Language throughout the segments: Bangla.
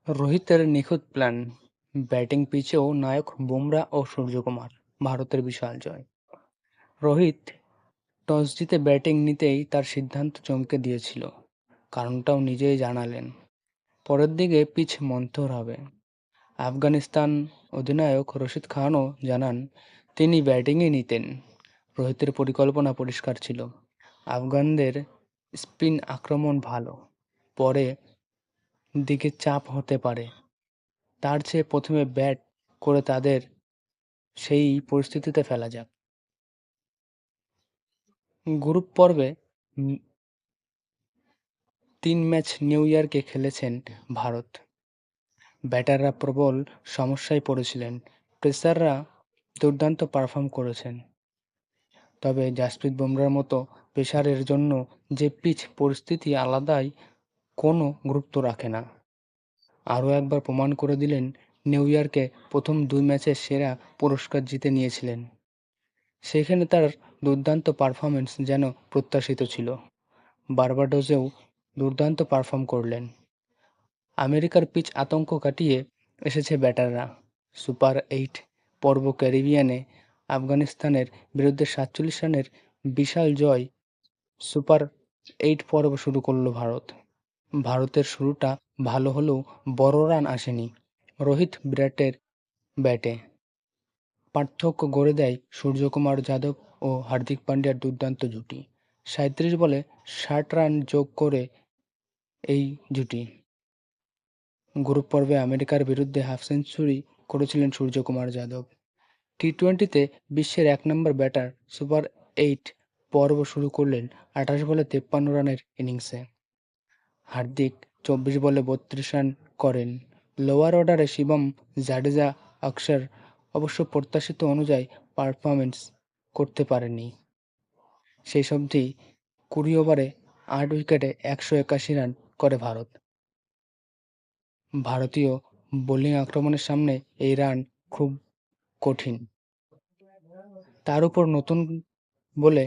রোহিতের নিখুঁত প্ল্যান, ব্যাটিং পিচেও নায়ক বুমরা ও সূর্যকুমার, ভারতের বিশাল জয়। রোহিত টস জিতে ব্যাটিং নিতেই তার সিদ্ধান্ত চমকে দিয়েছিল, কারণটাও নিজেই জানালেন। পরের দিকে পিচ মন্থর হবে। আফগানিস্তান অধিনায়ক রশিদ খানও জানান তিনি ব্যাটিংয়ে নিতেন। রোহিতের পরিকল্পনা পরিষ্কার ছিল, আফগানদের স্পিন আক্রমণ ভালো, পরে দিকে চাপ হতে পারে, তার চেয়ে প্রথমে ব্যাট করে তাদের সেই পরিস্থিতিতে ফেলা যাক। গ্রুপ পর্বে ৩ ম্যাচ নিউ ইয়র্কে খেলেছেন ভারত। ব্যাটাররা প্রবল সমস্যায় পড়েছিলেন, পেসাররা দুর্দান্ত পারফর্ম করেছেন। তবে জাসপ্রীত বুমরার মতো পেসারের জন্য যে পিচ পরিস্থিতি আলাদাই কোনো গুরুত্ব রাখে না। আরও একবার প্রমাণ করে দিলেন, নিউ ইয়র্কে প্রথম ২ ম্যাচে সেরা পুরস্কার জিতে নিয়েছিলেন। সেখানে তার দুর্দান্ত পারফরম্যান্স যেন প্রত্যাশিত ছিল। বার্বাডোসেও দুর্দান্ত পারফর্ম করলেন। আমেরিকার পিচ আতঙ্ক কাটিয়ে এসেছে ব্যাটাররা। সুপার ৮ পর্ব ক্যারিবিয়ানে আফগানিস্তানের বিরুদ্ধে ৪৭ রানের বিশাল জয়। সুপার ৮ পর্ব শুরু করল ভারত। ভারতের শুরুটা ভালো হলেও বড় রান আসেনি। রোহিত বিরাটের ব্যাটে পার্থক্য গড়ে দেয় সূর্যকুমার যাদব ও হার্দিক পান্ডিয়ার দুর্দান্ত জুটি। ৩৭ বলে ৬০ রান যোগ করে এই জুটি। গ্রুপ পর্বে আমেরিকার বিরুদ্ধে হাফ সেঞ্চুরি করেছিলেন সূর্যকুমার যাদব। টি-টোয়েন্টিতে বিশ্বের ১ নম্বর ব্যাটার সুপার ৮ পর্ব শুরু করলেন ২৮ বলে ৫৩ রানের ইনিংসে। হার্দিক ২৪ বলে ৩২ রান করেন। লোয়ার অর্ডারে শিবম, জাডেজা, অক্ষর অবশ্য প্রত্যাশিত অনুযায়ী পারফরম্যান্স করতে পারেননি। শেষ অবধি ২০ ওভারে ৮ উইকেটে ১৮১ রান করে ভারত। ভারতীয় বোলিং আক্রমণের সামনে এই রান খুব কঠিন। তার উপর নতুন বলে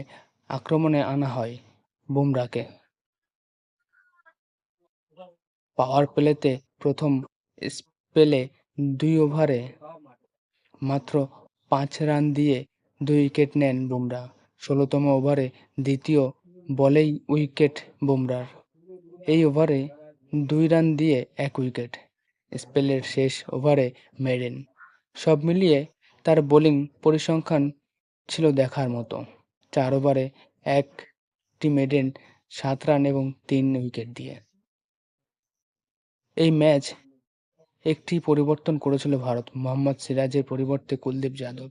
আক্রমণে আনা হয় বুমরাকে। পাওয়ার প্লেতে প্রথম স্পেলে ২ ওভারে মাত্র ৫ রান দিয়ে ২ উইকেট নেন বুমরা। ১৬তম ওভারে দ্বিতীয় বলেই উইকেট বুমরার। এই ওভারে ২ রান দিয়ে ১ উইকেট। স্পেলের শেষ ওভারে মেডেন। সব মিলিয়ে তার বোলিং পরিসংখ্যান ছিল দেখার মতো। ৪ ওভারে ১টি মেডেন, ৭ রান এবং ৩ উইকেট দিয়ে। এই ম্যাচ একটি পরিবর্তন করেছিল ভারত। মোহাম্মদ সিরাজের পরিবর্তে কুলদীপ যাদব।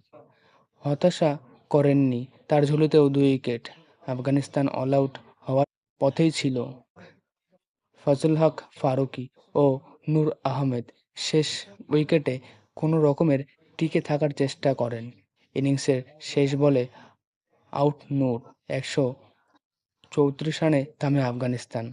হতাশা করেননি, তার ঝুলিতেও ২ উইকেট। আফগানিস্তান অল আউট হওয়ার পথেই ছিল। ফজল হক ফারুকী ও নূর আহমেদ শেষ উইকেটে কোনো রকমের টিকে থাকার চেষ্টা করেন। ইনিংসের শেষ বলে আউট নূর। ১৩৪ রানে থামে আফগানিস্তান।